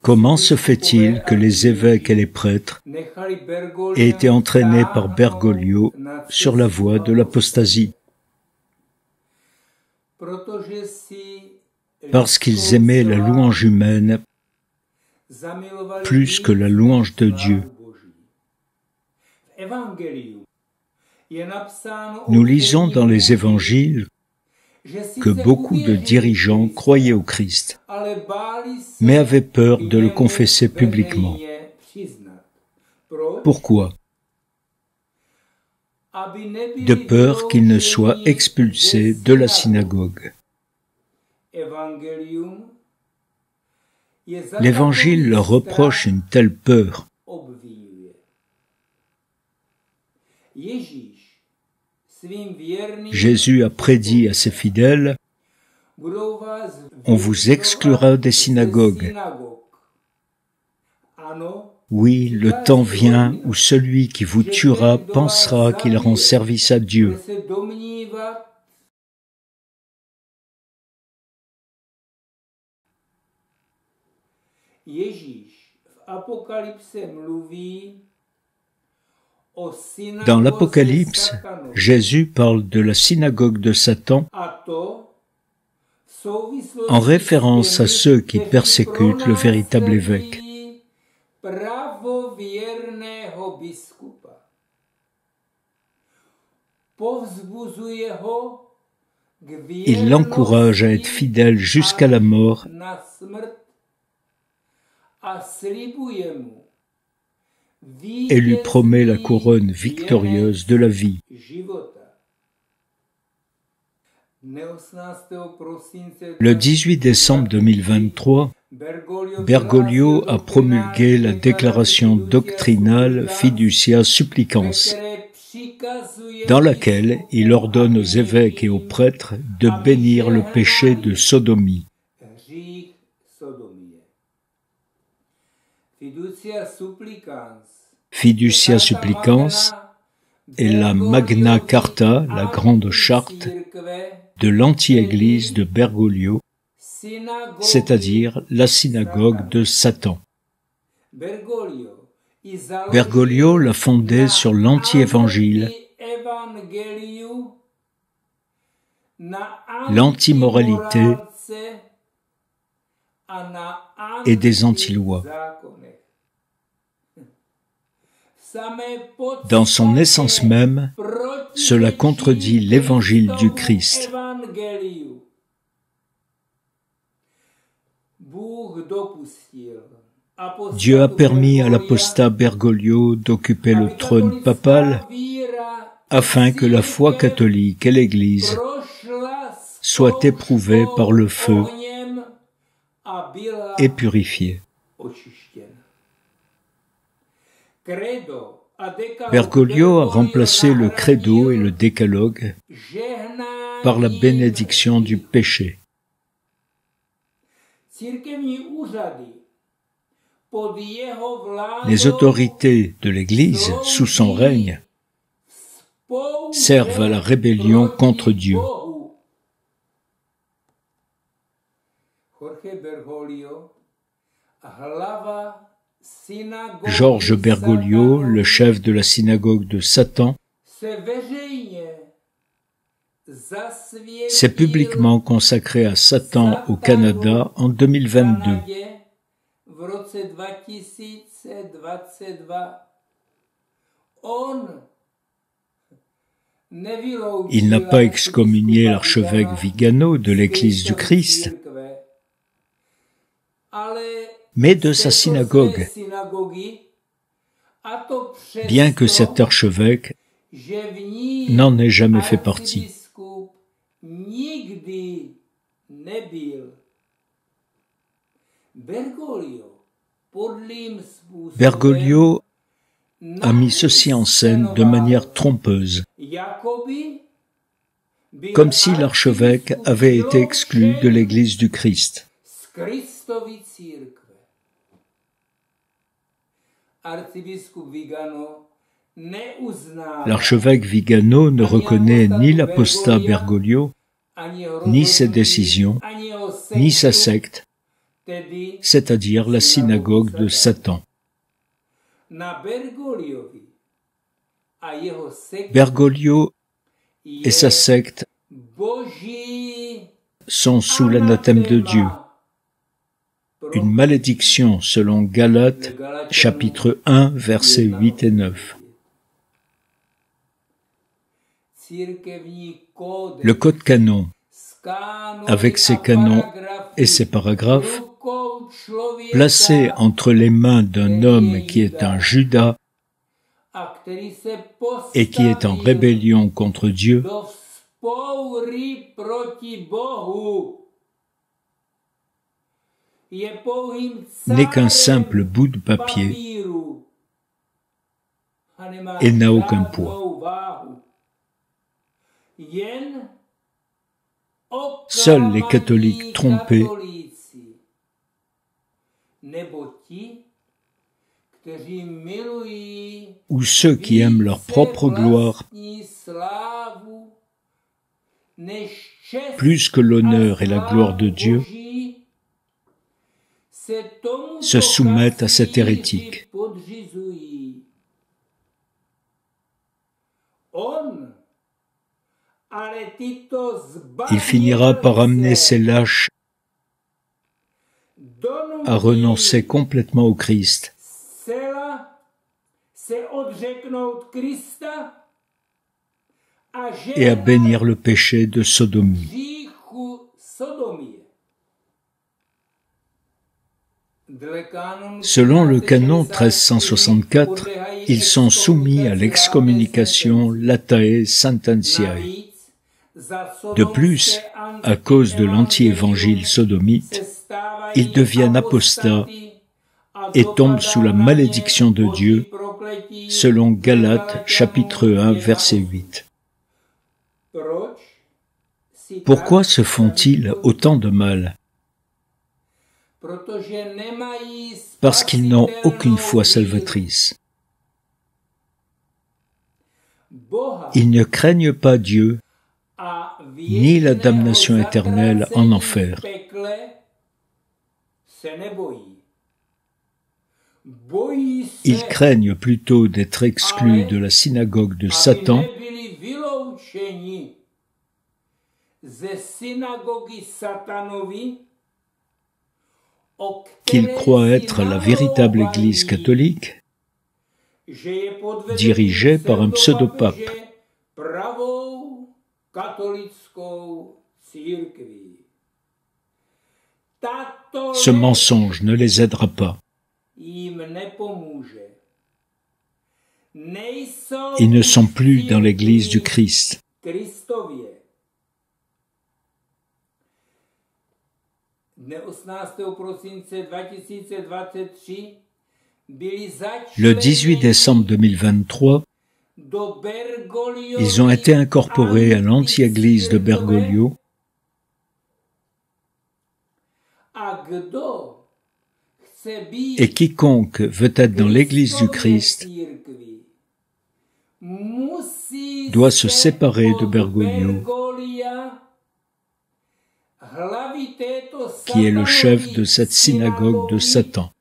Comment se fait-il que les évêques et les prêtres aient été entraînés par Bergoglio sur la voie de l'apostasie? Parce qu'ils aimaient la louange humaine plus que la louange de Dieu. Nous lisons dans les évangiles que beaucoup de dirigeants croyaient au Christ, mais avaient peur de le confesser publiquement. Pourquoi? De peur qu'il ne soit expulsé de la synagogue. L'Évangile leur reproche une telle peur. Jésus a prédit à ses fidèles, « On vous exclura des synagogues. » Oui, le temps vient où celui qui vous tuera pensera qu'il rend service à Dieu. Dans l'Apocalypse, Jésus parle de la synagogue de Satan en référence à ceux qui persécutent le véritable évêque. Il l'encourage à être fidèle jusqu'à la mort et lui promet la couronne victorieuse de la vie. Le 18 décembre 2023, Bergoglio a promulgué la déclaration doctrinale Fiducia Supplicans, dans laquelle il ordonne aux évêques et aux prêtres de bénir le péché de sodomie. Fiducia Supplicans est la Magna Carta, la grande charte, de l'anti-église de Bergoglio, c'est-à-dire la synagogue de Satan. Bergoglio l'a fondée sur l'anti-évangile, l'anti-moralité et des anti-lois. Dans son essence même, cela contredit l'évangile du Christ. Dieu a permis à l'apostat Bergoglio d'occuper le trône papal afin que la foi catholique et l'Église soient éprouvées par le feu et purifiées. Bergoglio a remplacé le credo et le décalogue par la bénédiction du péché. Les autorités de l'Église, sous son règne, servent à la rébellion contre Dieu. Georges Bergoglio, le chef de la synagogue de Satan, s'est publiquement consacré à Satan au Canada en 2022. Il n'a pas excommunié l'archevêque Vigano de l'Église du Christ, mais de sa synagogue, bien que cet archevêque n'en ait jamais fait partie. Bergoglio a mis ceci en scène de manière trompeuse, comme si l'archevêque avait été exclu de l'Église du Christ. L'archevêque Vigano ne reconnaît ni l'apostat Bergoglio, ni ses décisions, ni sa secte, c'est-à-dire la synagogue de Satan. Bergoglio et sa secte sont sous l'anathème de Dieu. Une malédiction selon Galates, chapitre 1, versets 8 et 9. Le code canon, avec ses canons et ses paragraphes, placé entre les mains d'un homme qui est un Judas et qui est en rébellion contre Dieu, n'est qu'un simple bout de papier et n'a aucun poids. Seuls les catholiques trompés ou ceux qui aiment leur propre gloire plus que l'honneur et la gloire de Dieu se soumettent à cet hérétique. Il finira par amener ces lâches à renoncer complètement au Christ et à bénir le péché de sodomie. Selon le canon 1364, ils sont soumis à l'excommunication latae sententiae. De plus, à cause de l'anti-évangile sodomite, ils deviennent apostats et tombent sous la malédiction de Dieu, selon Galates, chapitre 1, verset 8. Pourquoi se font-ils autant de mal? Parce qu'ils n'ont aucune foi salvatrice. Ils ne craignent pas Dieu, ni la damnation éternelle en enfer. Ils craignent plutôt d'être exclus de la synagogue de Satan qu'ils croient être la véritable Église catholique, dirigée par un pseudopape. Ce mensonge ne les aidera pas. Ils ne sont plus dans l'Église du Christ. Le 18 décembre 2023, ils ont été incorporés à l'anti-église de Bergoglio et quiconque veut être dans l'église du Christ doit se séparer de Bergoglio, qui est le chef de cette synagogue de Satan.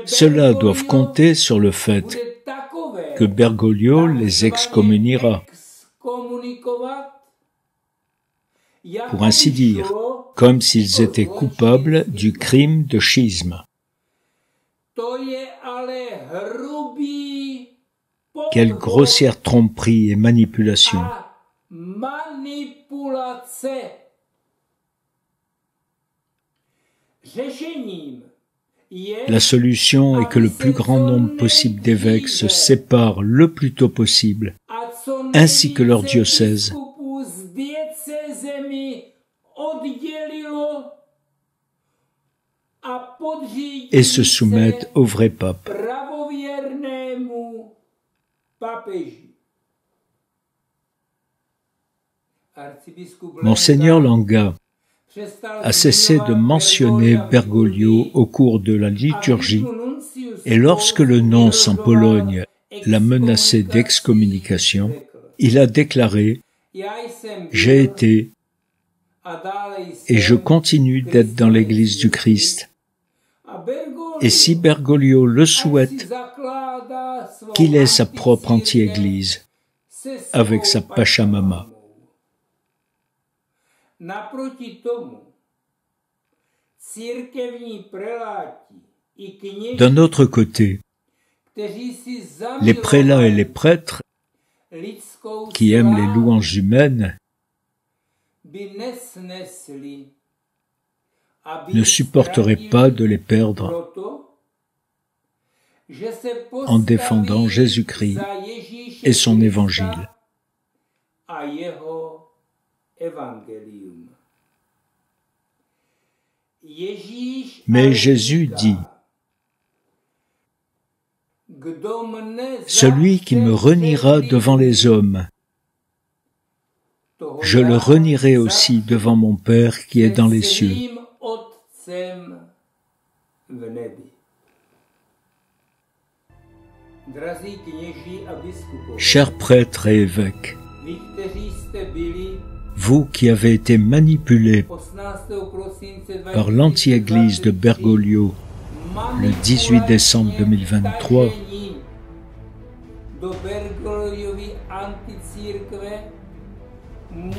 Ceux-là doivent compter sur le fait que Bergoglio les excommuniera, pour ainsi dire, comme s'ils étaient coupables du crime de schisme. Quelle grossière tromperie et manipulation! La solution est que le plus grand nombre possible d'évêques se séparent le plus tôt possible, ainsi que leur diocèse, et se soumettent au vrai pape. Monseigneur Langa a cessé de mentionner Bergoglio au cours de la liturgie, et lorsque le nonce en Pologne l'a menacé d'excommunication, il a déclaré J'ai été et je continue d'être dans l'Église du Christ. Et si Bergoglio le souhaite, qu'il ait sa propre anti-église avec sa Pachamama. D'un autre côté, les prélats et les prêtres qui aiment les louanges humaines ne supporteraient pas de les perdre en défendant Jésus-Christ et son évangile. Mais Jésus dit, « Celui qui me reniera devant les hommes, je le renierai aussi devant mon Père qui est dans les cieux. » Chers prêtres et évêques, vous qui avez été manipulés par l'anti-église de Bergoglio le 18 décembre 2023,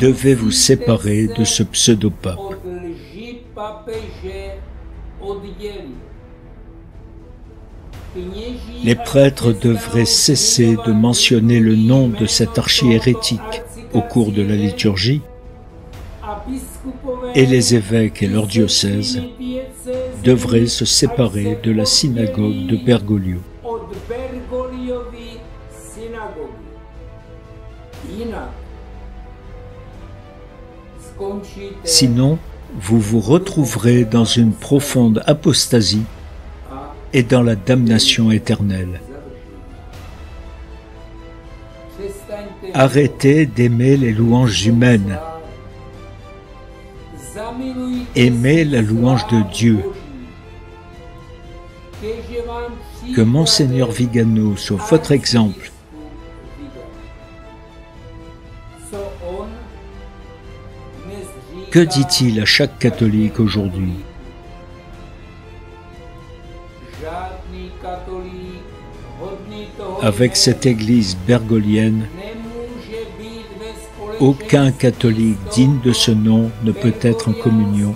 devez vous séparer de ce pseudo-pape. Les prêtres devraient cesser de mentionner le nom de cet archihérétique au cours de la liturgie, et les évêques et leurs diocèses devraient se séparer de la synagogue de Bergoglio. Sinon, vous vous retrouverez dans une profonde apostasie et dans la damnation éternelle. Arrêtez d'aimer les louanges humaines. Aimez la louange de Dieu. Que Monseigneur Vigano soit votre exemple. Que dit-il à chaque catholique aujourd'hui? Avec cette église bergolienne, aucun catholique digne de ce nom ne peut être en communion,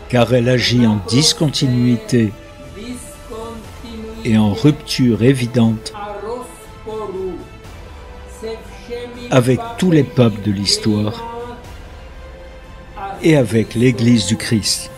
car elle agit en discontinuité et en rupture évidente avec tous les papes de l'histoire et avec l'Église du Christ.